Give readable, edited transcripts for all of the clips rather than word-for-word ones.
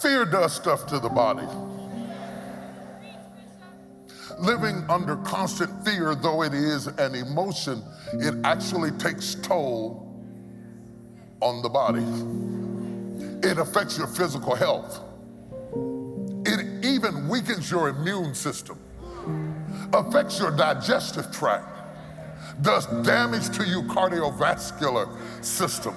Fear does stuff to the body. Living under constant fear, though it is an emotion, it actually takes toll on the body. It affects your physical health. It even weakens your immune system, affects your digestive tract, does damage to your cardiovascular system.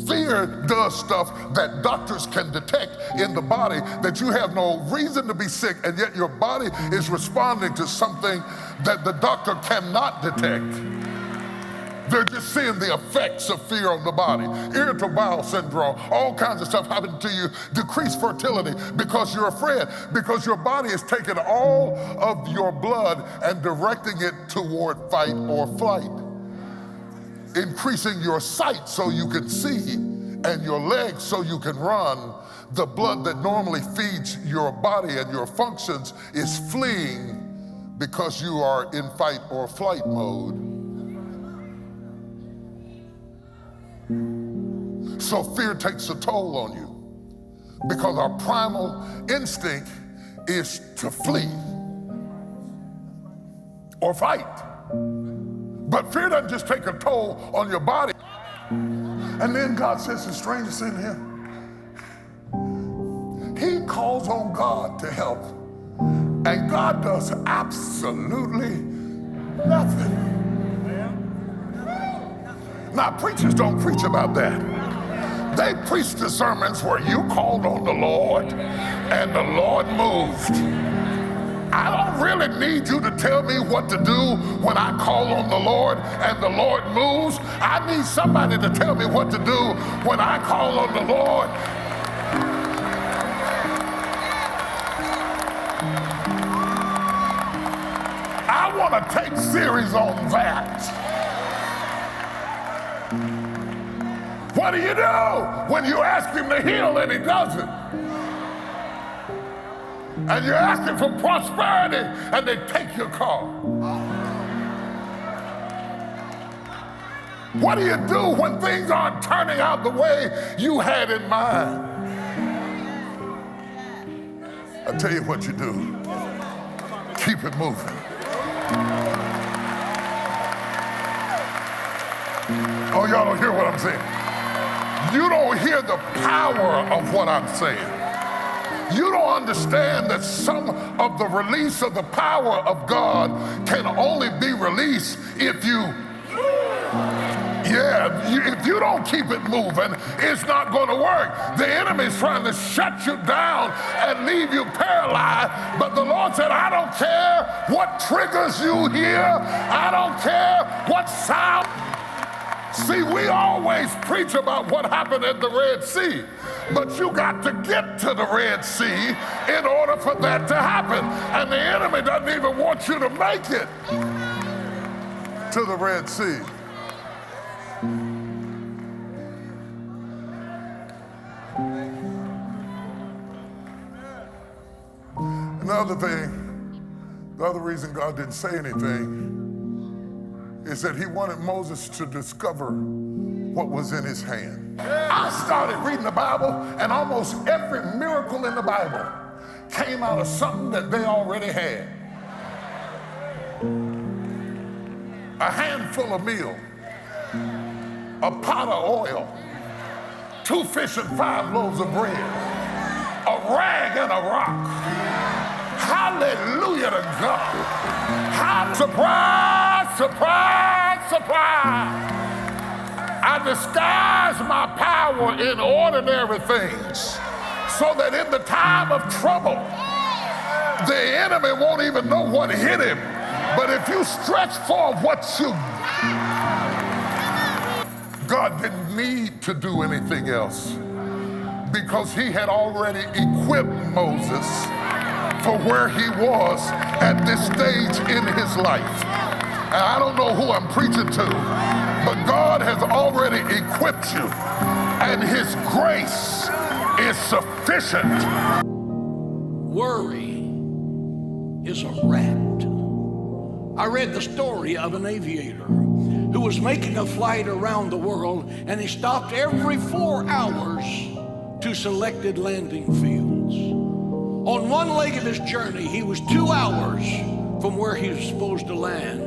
Fear does stuff that doctors can detect in the body that you have no reason to be sick, and yet your body is responding to something that the doctor cannot detect. They're just seeing the effects of fear on the body. Irritable bowel syndrome, all kinds of stuff happening to you. Decreased fertility because you're afraid, because your body is taking all of your blood and directing it toward fight or flight. Increasing your sight so you can see and your legs so you can run. The blood that normally feeds your body and your functions is fleeing because you are in fight or flight mode. So fear takes a toll on you because our primal instinct is to flee or fight. But fear doesn't just take a toll on your body. And then God says the strangest thing to him. He calls on God to help, and God does absolutely nothing. Now, preachers don't preach about that. They preach the sermons where you called on the Lord and the Lord moved. I don't really need you to tell me what to do when I call on the Lord and the Lord moves. I need somebody to tell me what to do when I call on the Lord. I want to take series on that. What do you do when you ask him to heal and he doesn't? And you're asking for prosperity and they take your car. What do you do when things aren't turning out the way you had in mind? I'll tell you what you do. Keep it moving. Oh, y'all don't hear what I'm saying. You don't hear the power of what I'm saying. You don't understand that some of the release of the power of God can only be released if if you don't keep it moving, it's not going to work. The enemy's trying to shut you down and leave you paralyzed, but the Lord said, I don't care what triggers you hear. I don't care what sound. See, we always preach about what happened at the Red Sea, but you got to get to the Red Sea in order for that to happen. And the enemy doesn't even want you to make it to the Red Sea. Another thing, the other reason God didn't say anything is that he wanted Moses to discover what was in his hand. I started reading the Bible, and almost every miracle in the Bible came out of something that they already had. A handful of meal, a pot of oil, 2 fish and 5 loaves of bread, a rag and a rock. Hallelujah to God. Surprise, surprise, surprise. I disguise my power in ordinary things so that in the time of trouble, the enemy won't even know what hit him. But if you stretch for what you... God didn't need to do anything else because he had already equipped Moses for where he was at this stage in his life. And I don't know who I'm preaching to, but God has already equipped you, and his grace is sufficient. Worry is a rat. I read the story of an aviator who was making a flight around the world, and he stopped every 4 hours to selected landing fields. On one leg of his journey, he was 2 hours from where he was supposed to land,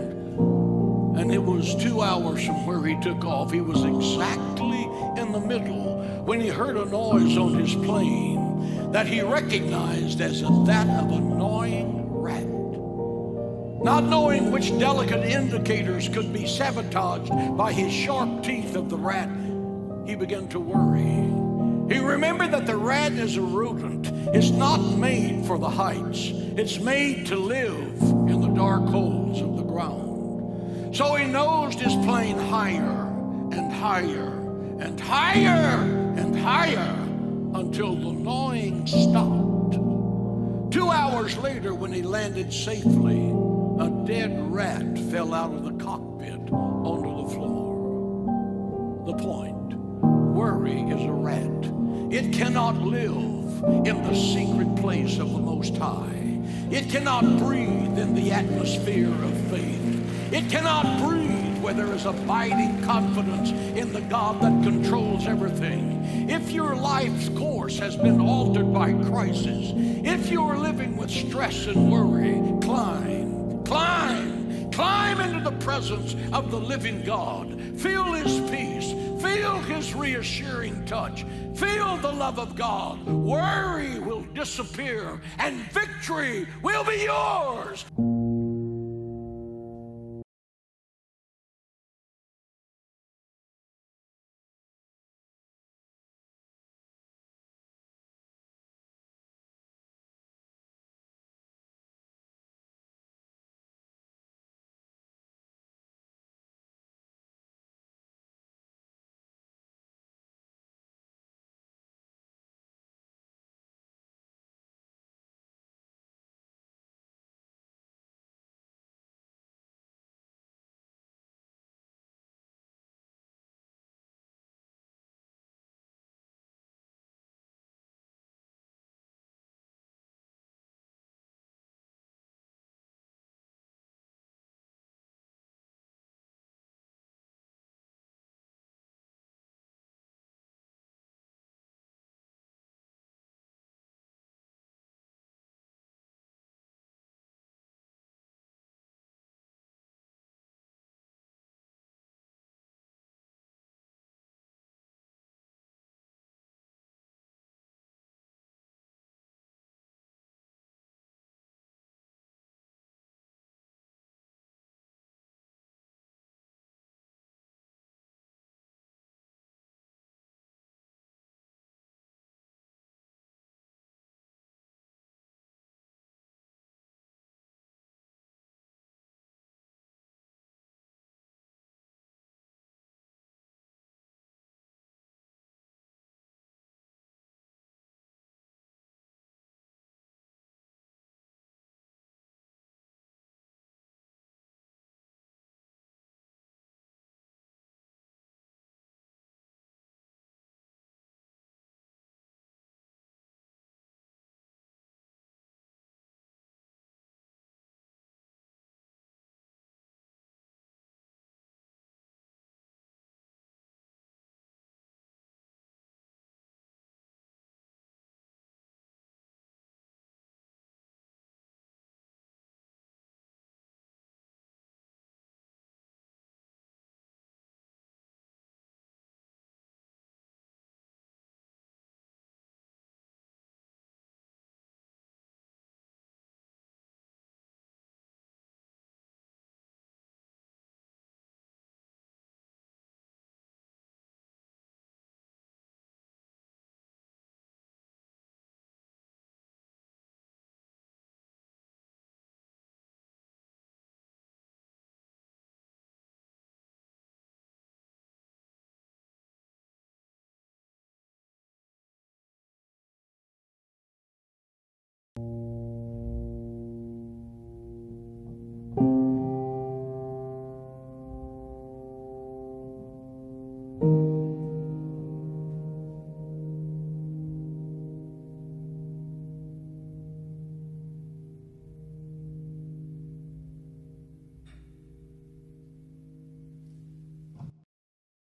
and it was 2 hours from where he took off. He was exactly in the middle when he heard a noise on his plane that he recognized as that of a gnawing rat. Not knowing which delicate indicators could be sabotaged by his sharp teeth of the rat, he began to worry. He remembered that the rat is a rodent. It's not made for the heights. It's made to live in the dark holes of the ground. So he nosed his plane higher and higher and higher and higher until the gnawing stopped. 2 hours later, when he landed safely, a dead rat fell out of the cockpit onto the floor. The point: worry is a rat. It cannot live in the secret place of the Most High. It cannot breathe in the atmosphere of faith. It cannot breathe where there is abiding confidence in the God that controls everything. If your life's course has been altered by crisis, if you are living with stress and worry, climb into the presence of the living God. Feel his peace. Feel his reassuring touch. Feel the love of God. Worry will disappear and victory will be yours.